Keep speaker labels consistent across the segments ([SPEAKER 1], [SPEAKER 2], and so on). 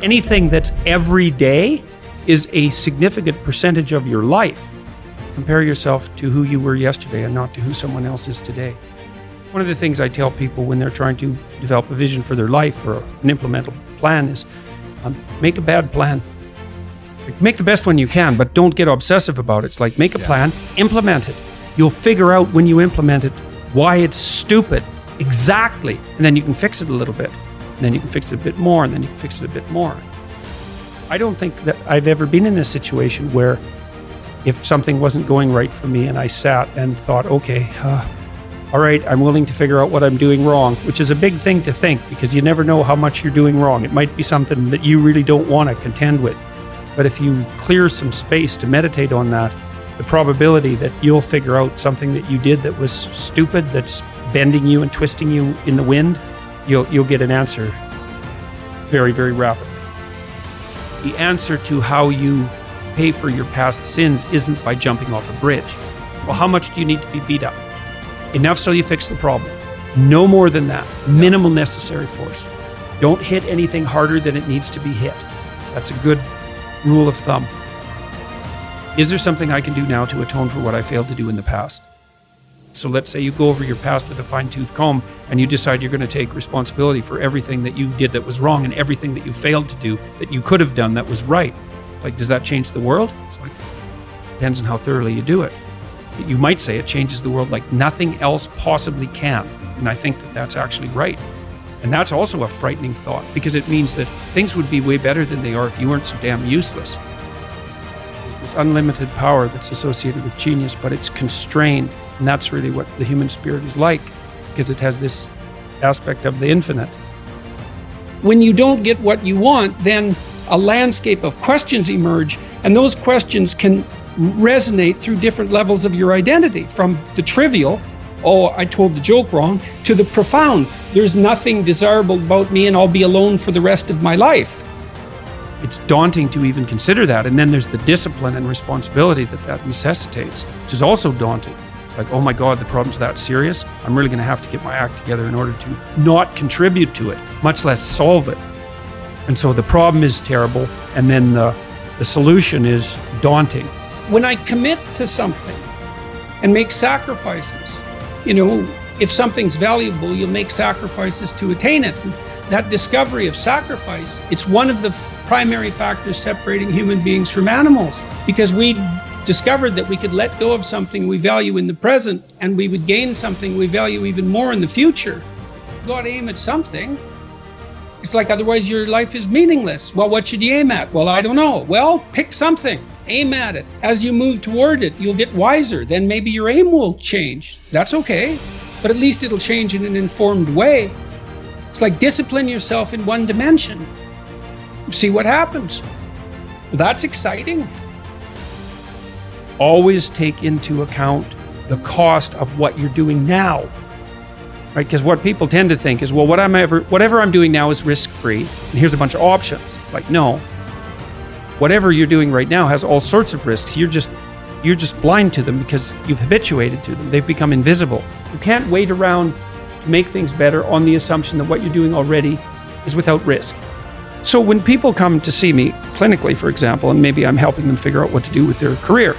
[SPEAKER 1] Anything that's every day is a significant percentage of your life. Compare yourself to who you were yesterday and not to who someone else is today. One of the things I tell people when they're trying to develop a vision for their life or an implementable plan is make a bad plan. Make the best one you can, but don't get obsessive about it. It's like, make a plan, implement it. You'll figure out when you implement it why it's stupid, exactly, and then you can fix it a little bit. And then you can fix it a bit more, and then you can fix it a bit more. I don't think that I've ever been in a situation where if something wasn't going right for me and I sat and thought, okay, all right, I'm willing to figure out what I'm doing wrong, which is a big thing to think because you never know how much you're doing wrong. It might be something that you really don't want to contend with. But if you clear some space to meditate on that, the probability that you'll figure out something that you did that was stupid, that's bending you and twisting you in the wind, you'll get an answer very, very rapidly. The answer to how you pay for your past sins isn't by jumping off a bridge. Well, how much do you need to be beat up? Enough so you fix the problem. No more than that. Minimal necessary force. Don't hit anything harder than it needs to be hit. That's a good rule of thumb. Is there something I can do now to atone for what I failed to do in the past? So let's say you go over your past with a fine-tooth comb and you decide you're going to take responsibility for everything that you did that was wrong and everything that you failed to do that you could have done that was right. Like, does that change the world? It's like, depends on how thoroughly you do it. You might say it changes the world like nothing else possibly can. And I think that that's actually right. And that's also a frightening thought because it means that things would be way better than they are if you weren't so damn useless. There's this unlimited power that's associated with genius, but it's constrained. And that's really what the human spirit is like because it has this aspect of the infinite. When you don't get what you want, then a landscape of questions emerge, and those questions can resonate through different levels of your identity, from the trivial, oh, I told the joke wrong, to the profound, there's nothing desirable about me and I'll be alone for the rest of my life. It's daunting to even consider that, and then there's the discipline and responsibility that necessitates, which is also daunting. It's like, oh my God, the problem's that serious? I'm really going to have to get my act together in order to not contribute to it, much less solve it. And so the problem is terrible, and then the solution is daunting. When I commit to something and make sacrifices, if something's valuable, you'll make sacrifices to attain it. And that discovery of sacrifice, it's one of the primary factors separating human beings from animals, because we discovered that we could let go of something we value in the present and we would gain something we value even more in the future. You got to aim at something. It's like, otherwise your life is meaningless. Well, what should you aim at? Well, I don't know. Well, pick something. Aim at it. As you move toward it, you'll get wiser. Then maybe your aim will change. That's okay. But at least it'll change in an informed way. It's like discipline yourself in one dimension. See what happens. Well, that's exciting. Always take into account the cost of what you're doing now. Right? Because what people tend to think is, well, whatever I'm doing now is risk-free, and here's a bunch of options. It's like, no. Whatever you're doing right now has all sorts of risks. You're just blind to them because you've habituated to them. They've become invisible. You can't wait around to make things better on the assumption that what you're doing already is without risk. So when people come to see me clinically, for example, and maybe I'm helping them figure out what to do with their career.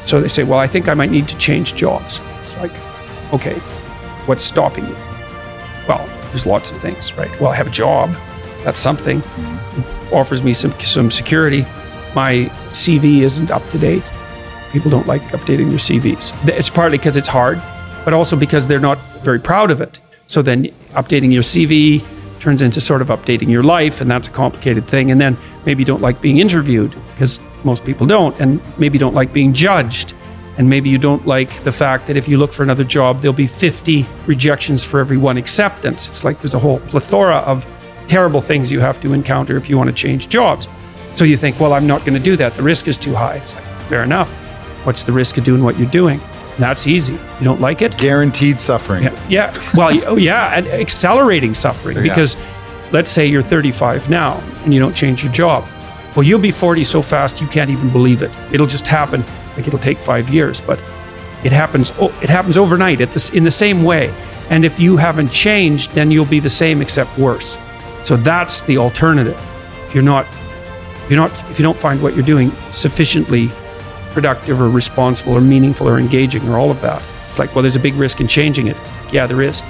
[SPEAKER 1] So they say, well, I think I might need to change jobs. It's like, okay, what's stopping you? Well, there's lots of things, right? Well, I have a job. That's something. It offers me some security. My CV isn't up to date. People don't like updating their CVs. It's partly because it's hard, but also because they're not very proud of it. So then updating your CV turns into sort of updating your life, and that's a complicated thing. And then maybe you don't like being interviewed, because most people don't, and maybe you don't like being judged. And maybe you don't like the fact that if you look for another job, there'll be 50 rejections for every one acceptance. It's like there's a whole plethora of terrible things you have to encounter if you want to change jobs. So you think, well, I'm not going to do that. The risk is too high. It's like, fair enough. What's the risk of doing what you're doing? That's easy. You don't like it?
[SPEAKER 2] Guaranteed suffering.
[SPEAKER 1] Yeah. Well, yeah, and accelerating suffering. Because let's say you're 35 now and you don't change your job. Well, you'll be 40 so fast you can't even believe it. It'll just happen. Like, it'll take 5 years, but it happens overnight in the same way. And if you haven't changed, then you'll be the same except worse. So that's the alternative. if you don't find what you're doing sufficiently productive or responsible or meaningful or engaging or all of that. It's like, well, there's a big risk in changing it. It's like, yeah, there is.